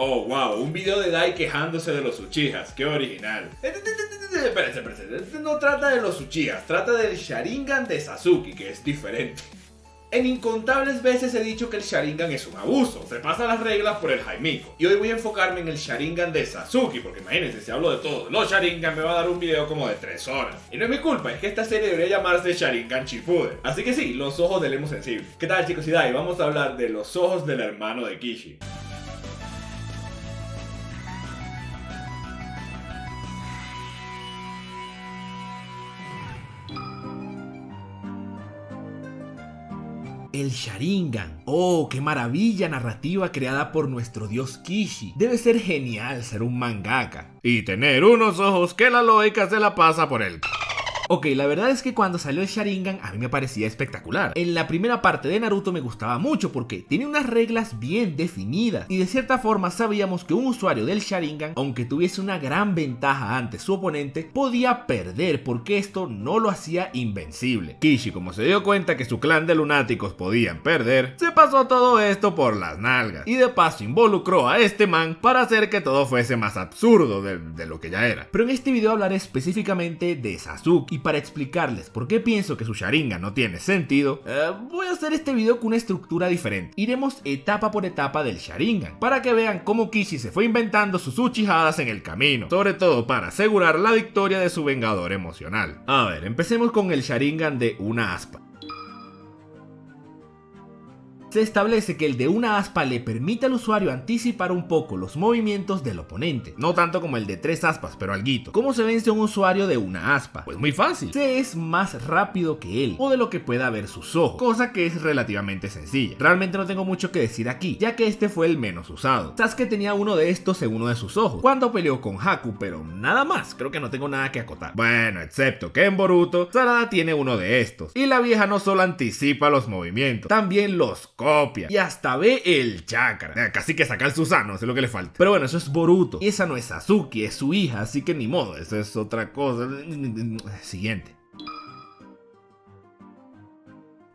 Oh, wow, un video de Dai quejándose de los Uchihas, qué original. Espérense, este no trata de los Uchihas, trata del Sharingan de Sasuke, que es diferente. En incontables veces he dicho que el Sharingan es un abuso, se pasa las reglas por el Jaimico. Y hoy voy a enfocarme en el Sharingan de Sasuke, porque imagínense, si hablo de todos los Sharingan me va a dar un video como de 3 horas. Y no es mi culpa, es que esta serie debería llamarse Sharingan Shippuden. Así que sí, los ojos del emo sensible. ¿Qué tal, chicos? Y Dai, vamos a hablar de los ojos del hermano de Kishi. El Sharingan. Oh, qué maravilla narrativa creada por nuestro dios Kishi. Debe ser genial ser un mangaka y tener unos ojos que la lógica se la pasa por el... Ok, la verdad es que cuando salió el Sharingan a mí me parecía espectacular. En la primera parte de Naruto me gustaba mucho porque tenía unas reglas bien definidas y de cierta forma sabíamos que un usuario del Sharingan, aunque tuviese una gran ventaja ante su oponente, podía perder porque esto no lo hacía invencible. Kishi, como se dio cuenta que su clan de lunáticos podían perder, se pasó todo esto por las nalgas y de paso involucró a este man para hacer que todo fuese más absurdo de lo que ya era. Pero en este video hablaré específicamente de Sasuke. Y para explicarles por qué pienso que su Sharingan no tiene sentido, voy a hacer este video con una estructura diferente. Iremos etapa por etapa del Sharingan, para que vean cómo Kishi se fue inventando sus Uchihadas en el camino, sobre todo para asegurar la victoria de su vengador emocional. A ver, empecemos con el Sharingan de una aspa. Se establece que el de una aspa le permite al usuario anticipar un poco los movimientos del oponente, no tanto como el de 3 aspas, pero alguito. ¿Cómo se vence a un usuario de una aspa? Pues muy fácil, se es más rápido que él, o de lo que pueda ver sus ojos, cosa que es relativamente sencilla. Realmente no tengo mucho que decir aquí, ya que este fue el menos usado. Sasuke tenía uno de estos en uno de sus ojos, cuando peleó con Haku, pero nada más, creo que no tengo nada que acotar. Bueno, excepto que en Boruto, Sarada tiene uno de estos, y la vieja no solo anticipa los movimientos, también los copia y hasta ve el chakra. Casi que saca el Susanoo, eso es lo que le falta. Pero bueno, eso es Boruto y esa no es Sasuke, es su hija, así que ni modo, eso es otra cosa. Siguiente.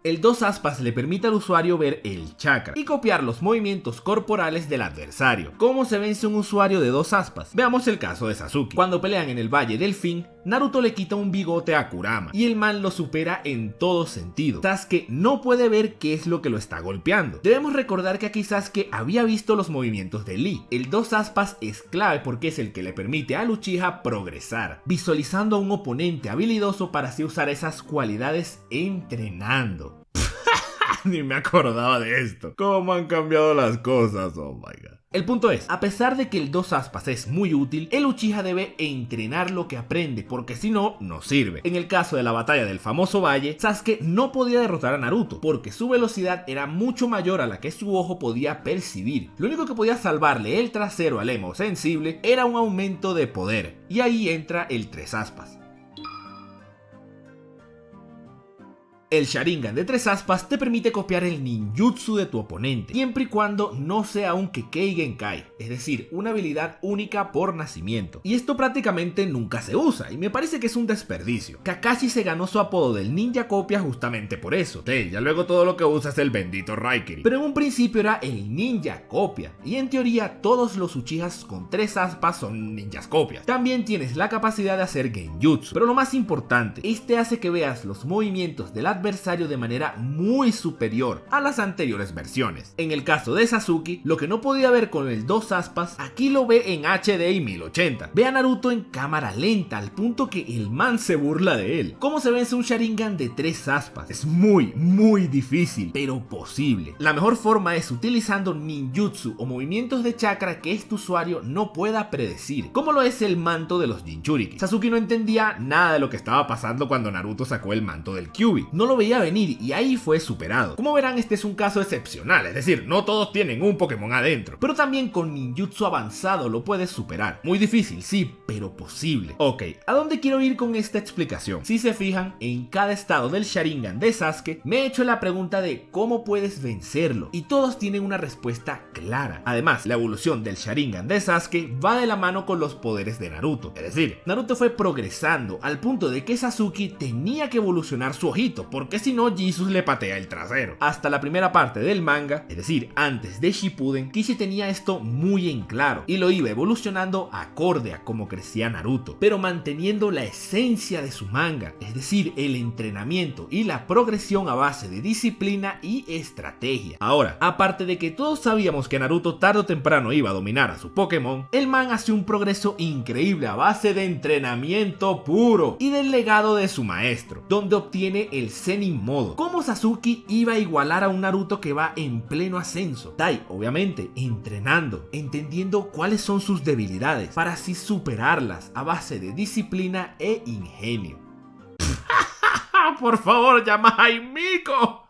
El 2 aspas le permite al usuario ver el chakra y copiar los movimientos corporales del adversario. ¿Cómo se vence un usuario de 2 aspas? Veamos el caso de Sasuke. Cuando pelean en el Valle del Fin, Naruto le quita un bigote a Kurama y el man lo supera en todo sentido. Sasuke no puede ver qué es lo que lo está golpeando. Debemos recordar que aquí Sasuke había visto los movimientos de Lee. El 2 aspas es clave porque es el que le permite al Uchiha progresar, visualizando a un oponente habilidoso para así usar esas cualidades entrenando. Ni me acordaba de esto. ¿Cómo han cambiado las cosas? Oh my god. El punto es, a pesar de que el 2 aspas es muy útil, el Uchiha debe entrenar lo que aprende, porque si no, no sirve. En el caso de la batalla del famoso valle, Sasuke no podía derrotar a Naruto, porque su velocidad era mucho mayor a la que su ojo podía percibir. Lo único que podía salvarle el trasero al emo sensible era un aumento de poder, y ahí entra el 3 aspas. El Sharingan de 3 aspas te permite copiar el ninjutsu de tu oponente, siempre y cuando no sea un Kekkei Genkai, es decir, una habilidad única por nacimiento. Y esto prácticamente nunca se usa, y me parece que es un desperdicio. Kakashi se ganó su apodo del ninja copia justamente por eso. Sí, ya luego todo lo que usa es el bendito Raikiri, pero en un principio era el ninja copia, y en teoría todos los Uchihas con 3 aspas son ninjas copias. También tienes la capacidad de hacer genjutsu, pero lo más importante, este hace que veas los movimientos del adversario de manera muy superior a las anteriores versiones. En el caso de Sasuke, lo que no podía ver con el 2 aspas, aquí lo ve en HD y 1080. Ve a Naruto en cámara lenta al punto que el man se burla de él. ¿Cómo se vence un Sharingan de 3 aspas? Es muy difícil, pero posible. La mejor forma es utilizando ninjutsu o movimientos de chakra que este usuario no pueda predecir, como lo es el manto de los Jinchuriki. Sasuke no entendía nada de lo que estaba pasando cuando Naruto sacó el manto del Kyuubi. No lo veía venir y ahí fue superado. Como verán, este es un caso excepcional, es decir, no todos tienen un Pokémon adentro, pero también con ninjutsu avanzado lo puedes superar. Muy difícil, sí, pero posible. Ok, ¿a dónde quiero ir con esta explicación? Si se fijan, en cada estado del Sharingan de Sasuke me he hecho la pregunta de cómo puedes vencerlo, y todos tienen una respuesta clara. Además, la evolución del Sharingan de Sasuke va de la mano con los poderes de Naruto, es decir, Naruto fue progresando al punto de que Sasuke tenía que evolucionar su ojito, porque si no Jesus le patea el trasero. Hasta la primera parte del manga, es decir, antes de Shippuden, Kishi tenía esto muy en claro y lo iba evolucionando acorde a cómo crecía Naruto, pero manteniendo la esencia de su manga, es decir, el entrenamiento y la progresión a base de disciplina y estrategia. Ahora, aparte de que todos sabíamos que Naruto tarde o temprano iba a dominar a su Pokémon, el man hace un progreso increíble a base de entrenamiento puro y del legado de su maestro, donde obtiene el Zenin Modo. ¿Cómo Sasuke iba a igualar a un Naruto que va en pleno ascenso? Tai, obviamente, entrenando, entendiendo cuáles son sus debilidades, para así superarlas a base de disciplina e ingenio. Por favor, llama a Himiko.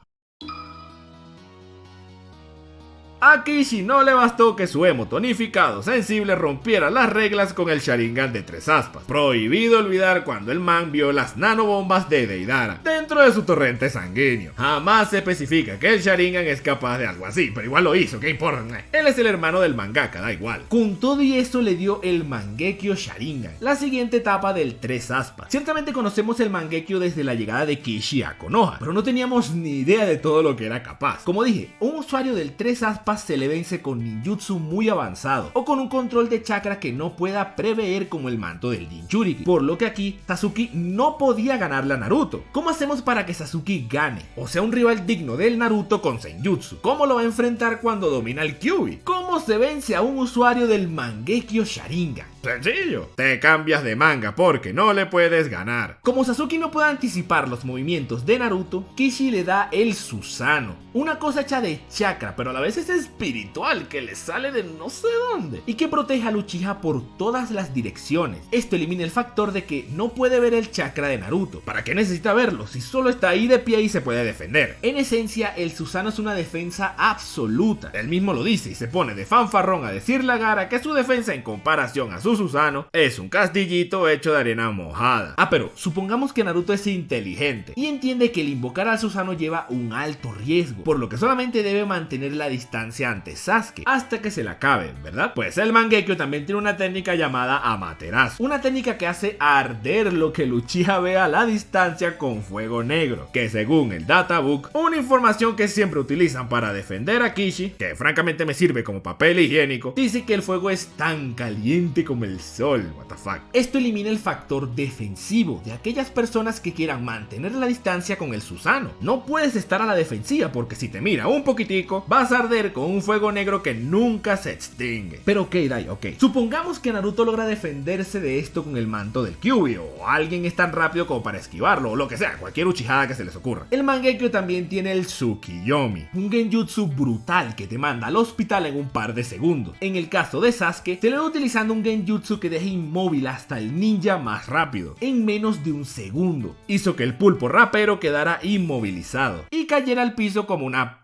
A Kishi no le bastó que su emo tonificado sensible rompiera las reglas con el Sharingan de 3 aspas. Prohibido olvidar cuando el man vio las nanobombas de Deidara dentro de su torrente sanguíneo. Jamás se especifica que el Sharingan es capaz de algo así, pero igual lo hizo, ¿qué importa? Él es el hermano del mangaka, da igual. Con todo y eso le dio el Mangekyo Sharingan, la siguiente etapa del 3 aspas. Ciertamente conocemos el Mangekyo desde la llegada de Kishi a Konoha, pero no teníamos ni idea de todo lo que era capaz. Como dije, un usuario del 3 aspas se le vence con ninjutsu muy avanzado o con un control de chakra que no pueda prever como el manto del Jinchuriki, por lo que aquí Sasuke no podía ganarle a Naruto. ¿Cómo hacemos para que Sasuke gane o sea un rival digno del Naruto con Senjutsu? ¿Cómo lo va a enfrentar cuando domina el Kyuubi? ¿Cómo se vence a un usuario del Mangekyo Sharingan? Sencillo, te cambias de manga porque no le puedes ganar. Como Sasuke no puede anticipar los movimientos de Naruto, Kishi le da el Susanoo, una cosa hecha de chakra pero a la vez es espiritual que le sale de no sé dónde y que protege al Uchiha por todas las direcciones. Esto elimina el factor de que no puede ver el chakra de Naruto. ¿Para qué necesita verlo si solo está ahí de pie y se puede defender? En esencia, el Susanoo es una defensa absoluta. Él mismo lo dice y se pone de fanfarrón a decirle a Gaara que su defensa en comparación a su Susanoo es un castillito hecho de arena mojada. Pero supongamos que Naruto es inteligente y entiende que el invocar al Susanoo lleva un alto riesgo, por lo que solamente debe mantener la distancia ante Sasuke hasta que se la acabe, ¿verdad? Pues el Mangekyo también tiene una técnica llamada Amaterasu, una técnica que hace arder lo que el Uchiha ve a la distancia con fuego negro, que según el databook, una información que siempre utilizan para defender a Kishi, que francamente me sirve como papel higiénico, dice que el fuego es tan caliente como el sol. What the fuck. Esto elimina el factor defensivo de aquellas personas que quieran mantener la distancia con el Susanoo. No puedes estar a la defensiva porque si te mira un poquitico vas a arder con un fuego negro que nunca se extingue. Pero ok, Dai, ok. Supongamos que Naruto logra defenderse de esto con el manto del Kyuubi o alguien es tan rápido como para esquivarlo o lo que sea, cualquier Uchihada que se les ocurra. El Mangekyo también tiene el Tsukiyomi, un genjutsu brutal que te manda al hospital en un par de segundos. En el caso de Sasuke, se le va utilizando un genjutsu que deja inmóvil hasta el ninja más rápido, en menos de un segundo. Hizo que el pulpo rapero quedara inmovilizado y cayera al piso como una...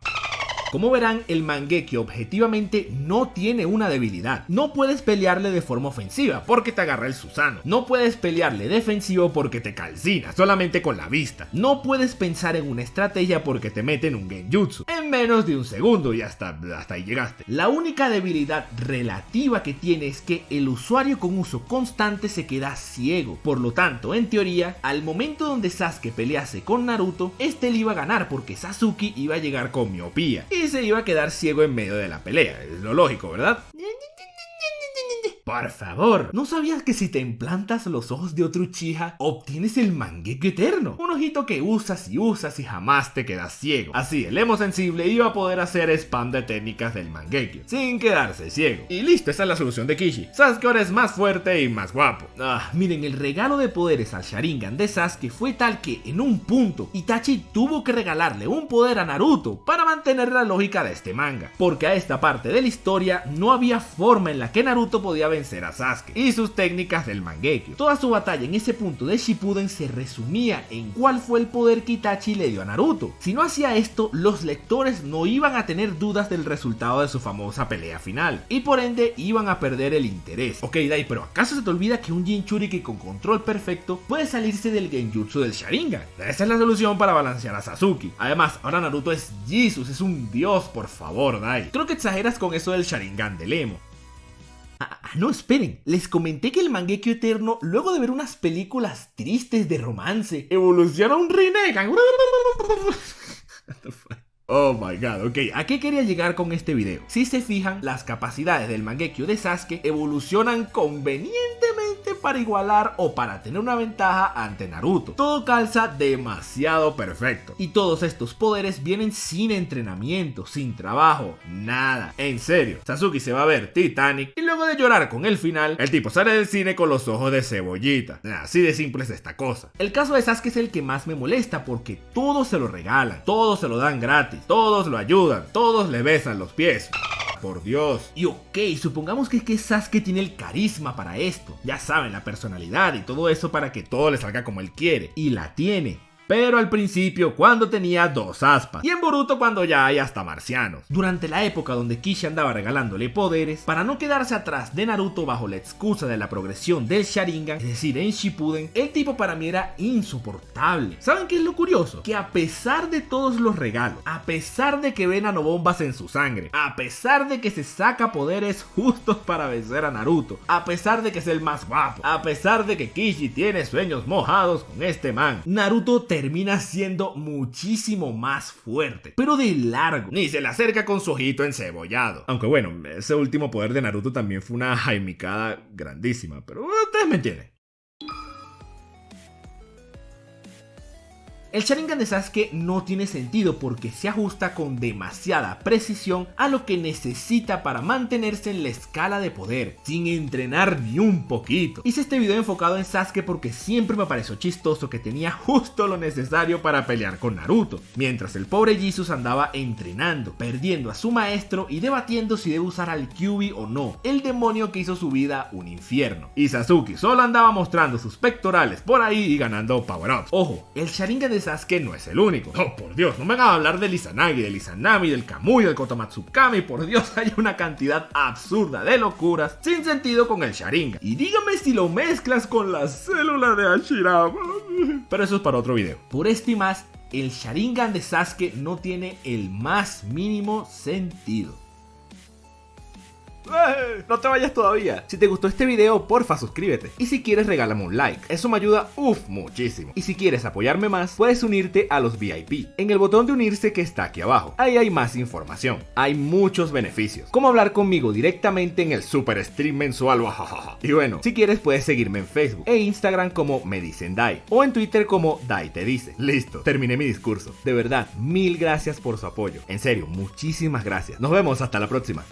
Como verán, el Mangekyo objetivamente no tiene una debilidad. No puedes pelearle de forma ofensiva porque te agarra el Susanoo. No puedes pelearle defensivo porque te calcina solamente con la vista. No puedes pensar en una estrategia porque te meten un genjutsu en menos de un segundo y hasta ahí llegaste. La única debilidad relativa que tiene es que el usuario con uso constante se queda ciego. Por lo tanto, en teoría, al momento donde Sasuke pelease con Naruto, este le iba a ganar porque Sasuke iba a llegar con miopía y se iba a quedar ciego en medio de la pelea. Es lo lógico, ¿verdad? Por favor, ¿no sabías que si te implantas los ojos de otro Uchiha, obtienes el Mangekyo eterno? Un ojito que usas y jamás te quedas ciego. Así, el emo sensible iba a poder hacer spam de técnicas del Mangekyo, sin quedarse ciego. Y listo, esa es la solución de Kishi. Sasuke ahora es más fuerte y más guapo. Miren, el regalo de poderes al Sharingan de Sasuke fue tal que, en un punto, Itachi tuvo que regalarle un poder a Naruto para mantener la lógica de este manga. Porque a esta parte de la historia no había forma en la que Naruto podía vencer a Sasuke y sus técnicas del Mangekyo. Toda su batalla en ese punto de Shippuden se resumía en cuál fue el poder que Itachi le dio a Naruto. Si no hacía esto, los lectores no iban a tener dudas del resultado de su famosa pelea final y por ende iban a perder el interés. Ok, Dai, pero ¿acaso se te olvida que un Jinchuriki con control perfecto puede salirse del genjutsu del Sharingan? Esa es la solución para balancear a Sasuke. Además, ahora Naruto es Jesus, es un dios, por favor, Dai. Creo que exageras con eso del Sharingan del emo. No, esperen, les comenté que el Mangekyo Eterno, luego de ver unas películas tristes de romance, evoluciona a un Rinnegan. Oh my god, ok, ¿a qué quería llegar con este video? Si se fijan, las capacidades del Mangekyo de Sasuke evolucionan convenientemente para igualar o para tener una ventaja ante Naruto. Todo calza demasiado perfecto. Y todos estos poderes vienen sin entrenamiento, sin trabajo, nada. En serio, Sasuke se va a ver Titanic y luego de llorar con el final, el tipo sale del cine con los ojos de cebollita. Así de simple es esta cosa. El caso de Sasuke es el que más me molesta porque todos se lo regalan, todos se lo dan gratis. Todos lo ayudan, todos le besan los pies. Por Dios. Y ok, supongamos que Sasuke tiene el carisma para esto. Ya saben, la personalidad y todo eso para que todo le salga como él quiere. Y la tiene. Pero al principio cuando tenía 2 aspas y en Boruto cuando ya hay hasta marcianos. Durante la época donde Kishi andaba regalándole poderes, para no quedarse atrás de Naruto bajo la excusa de la progresión del Sharingan, es decir en Shippuden, el tipo para mí era insoportable. ¿Saben qué es lo curioso? Que a pesar de todos los regalos, a pesar de que ve nanobombas en su sangre, a pesar de que se saca poderes justos para vencer a Naruto, a pesar de que es el más guapo, a pesar de que Kishi tiene sueños mojados con este man, Naruto termina siendo muchísimo más fuerte, pero de largo, ni se le acerca con su ojito encebollado. Aunque bueno, ese último poder de Naruto también fue una jaimicada grandísima, pero ustedes me entienden. El Sharingan de Sasuke no tiene sentido porque se ajusta con demasiada precisión a lo que necesita para mantenerse en la escala de poder, sin entrenar ni un poquito. Hice este video enfocado en Sasuke porque siempre me pareció chistoso que tenía justo lo necesario para pelear con Naruto, mientras el pobre Jesus andaba entrenando, perdiendo a su maestro y debatiendo si debe usar al Kyuubi o no, el demonio que hizo su vida un infierno. Y Sasuke solo andaba mostrando sus pectorales por ahí y ganando power-ups. Ojo, el Sharingan de Sasuke no es el único. Oh, por Dios, no me hagan hablar del Izanagi, del Izanami, del Kamui, del Kotomatsukami. Por Dios, hay una cantidad absurda de locuras sin sentido con el Sharingan. Y dígame si lo mezclas con la célula de Hashirama. Pero eso es para otro video. Por esto y más, el Sharingan de Sasuke no tiene el más mínimo sentido. No te vayas todavía. Si te gustó este video, porfa suscríbete. Y si quieres regálame un like. Eso me ayuda muchísimo. Y si quieres apoyarme más, puedes unirte a los VIP. En el botón de unirse que está aquí abajo. Ahí hay más información. Hay muchos beneficios. Como hablar conmigo directamente en el super stream mensual. Y bueno, si quieres puedes seguirme en Facebook e Instagram como Me Dicen Dai. O en Twitter como Dai Te Dice. Listo, terminé mi discurso. De verdad, mil gracias por su apoyo. En serio, muchísimas gracias. Nos vemos hasta la próxima.